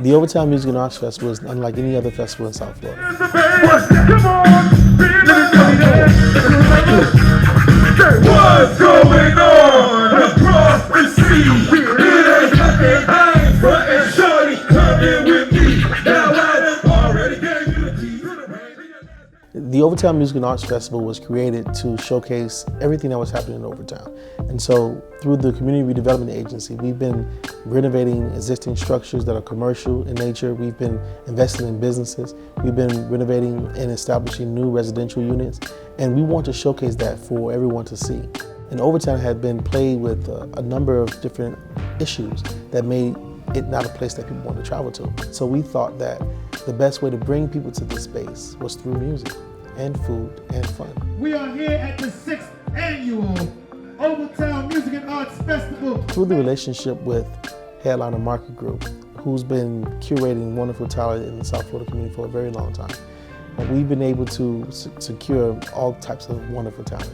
The Overtown Music and Arts Festival is unlike any other festival in South Florida. What's going on across the sea? It ain't nothing, I ain't frontin', shorty, come in with me. Now I done already gave you the keys to the rain. The Overtown Music and Arts Festival was created to showcase everything that was happening in Overtown. And so through the Community Redevelopment Agency, we've been renovating existing structures that are commercial in nature. We've been investing in businesses. We've been renovating and establishing new residential units. And we want to showcase that for everyone to see. And Overtown had been plagued with a number of different issues that made it not a place that people want to travel to. So we thought that the best way to bring people to this space was through music and food and fun. We are here at the 6th annual Overtown Music and Arts Festival. Through the relationship with Headliner Market Group, who's been curating wonderful talent in the South Florida community for a very long time, we've been able to secure all types of wonderful talent.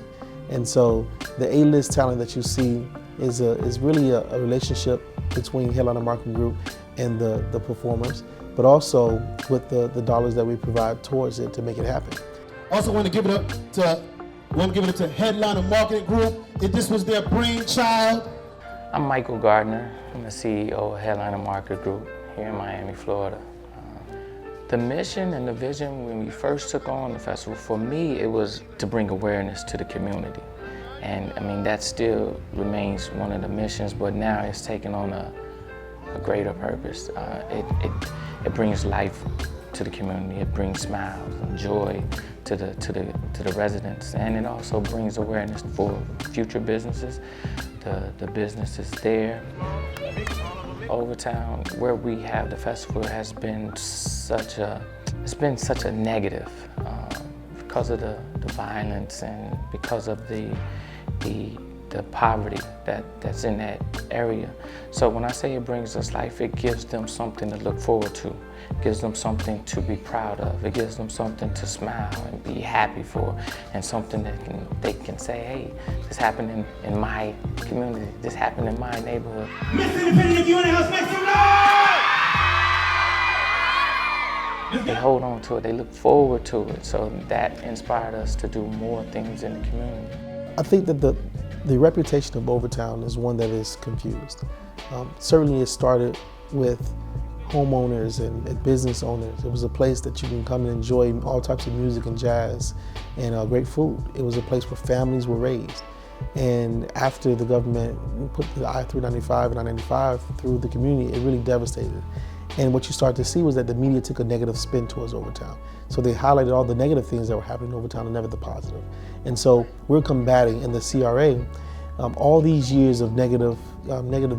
And so the A-list talent that you see is really a relationship between Headliner Market Group and the performers, but also with the dollars that we provide towards it to make it happen. Also want to give it up to Headliner Marketing Group. If this was their brainchild. I'm Michael Gardner. I'm the CEO of Headliner Market Group here in Miami, Florida. The mission and the vision when we first took on the festival, for me, it was to bring awareness to the community. And I mean, that still remains one of the missions, but now it's taken on a greater purpose. It brings life to the community. It brings smiles and joy to the residents, and it also brings awareness for future businesses, the businesses there. Overtown, where we have the festival, has been such a negative because of the violence and because of the poverty that's in that area. So when I say it brings us life, it gives them something to look forward to. It gives them something to be proud of. It gives them something to smile and be happy for, and something that they can say, hey, this happened in my community, this happened in my neighborhood. Mr. Independent, you in the house, make some noise! They hold on to it, they look forward to it, so that inspired us to do more things in the community. I think that the reputation of Overtown is one that is confused. Certainly it started with homeowners and business owners. It was a place that you can come and enjoy all types of music and jazz and great food. It was a place where families were raised. And after the government put the I-395 and I-95 through the community, it really devastated. And what you start to see was that the media took a negative spin towards Overtown. So they highlighted all the negative things that were happening in Overtown and never the positive. And so we're combating in the CRA all these years of negative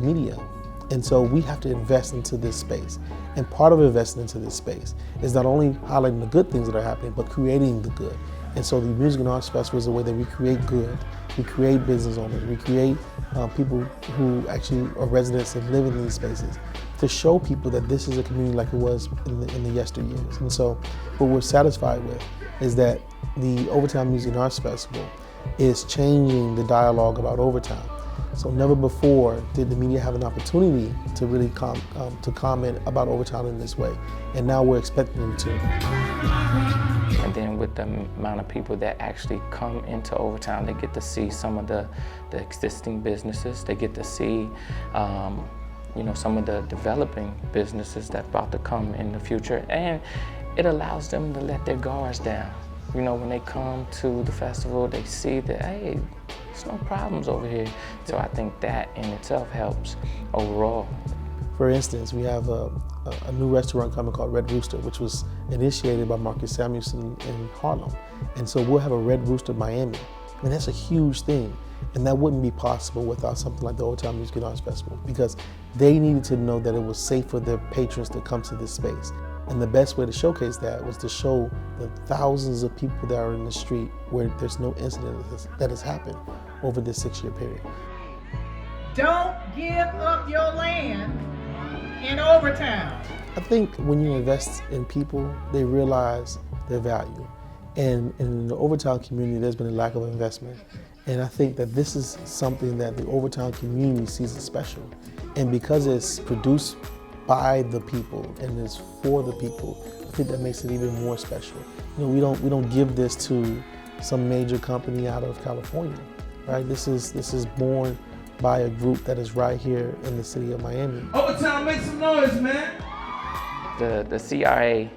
media. And so we have to invest into this space. And part of investing into this space is not only highlighting the good things that are happening, but creating the good. And so the Music and Arts Festival is a way that we create good. We create business owners. We create people who actually are residents and live in these spaces to show people that this is a community like it was in the yesteryears. And so what we're satisfied with is that the Overtown Music and Arts Festival is changing the dialogue about Overtown. So never before did the media have an opportunity to really comment about Overtown in this way. And now we're expecting them to. And then with the amount of people that actually come into Overtown, they get to see some of the existing businesses. They get to see some of the developing businesses that's about to come in the future. And it allows them to let their guards down. You know, when they come to the festival, they see that, hey, there's no problems over here. So I think that in itself helps overall. For instance, we have a new restaurant coming called Red Rooster, which was initiated by Marcus Samuelson in Harlem. And so we'll have a Red Rooster Miami. And that's a huge thing. And that wouldn't be possible without something like the Overtown Music and Arts Festival, because they needed to know that it was safe for their patrons to come to this space. And the best way to showcase that was to show the thousands of people that are in the street where there's no incident that has happened over this 6-year period. Don't give up your land in Overtown. I think when you invest in people, they realize their value. And in the Overtown community, there's been a lack of investment. And I think that this is something that the Overtown community sees as special. And because it's produced by the people and is for the people, I think that makes it even more special. You know, we don't give this to some major company out of California, right? This is born by a group that is right here in the city of Miami. Overtown, make some noise, man. The CRA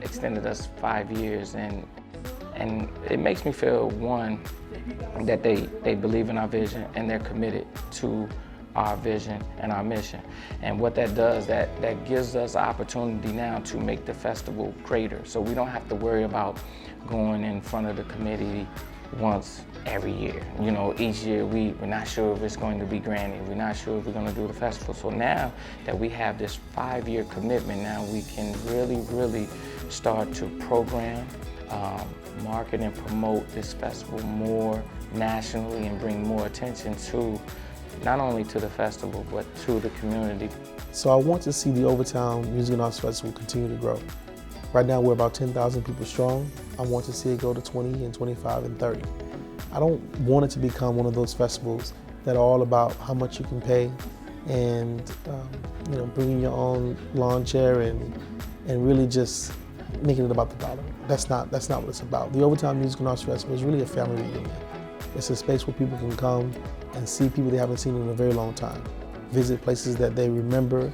extended us 5 years, and it makes me feel, one, that they believe in our vision and they're committed to our vision and our mission. And what that does, that gives us an opportunity now to make the festival greater. So we don't have to worry about going in front of the committee once every year. You know, each year we're not sure if it's going to be granted. We're not sure if we're going to do the festival. So now that we have this 5-year commitment, now we can really start to program, market and promote this festival more nationally and bring more attention to not only to the festival, but to the community. So I want to see the Overtown Music and Arts Festival continue to grow. Right now we're about 10,000 people strong. I want to see it go to 20 and 25 and 30. I don't want it to become one of those festivals that are all about how much you can pay and you know, bringing your own lawn chair and really just making it about the dollar. That's not what it's about. The Overtown Music and Arts Festival is really a family reunion. It's a space where people can come and see people they haven't seen in a very long time, visit places that they remember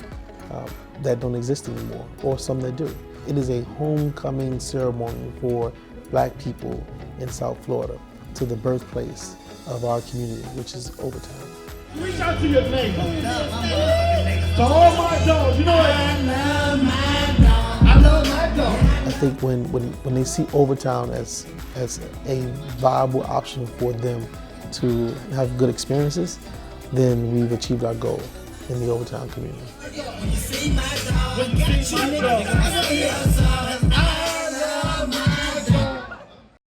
that don't exist anymore, or some that do. It is a homecoming ceremony for Black people in South Florida to the birthplace of our community, which is Overtown. Reach out to your neighbor. To all my dogs, you know what? I love my dog. I love my dog. I think when they see Overtown as a viable option for them to have good experiences, then we've achieved our goal in the Overtown community. When you see my dog,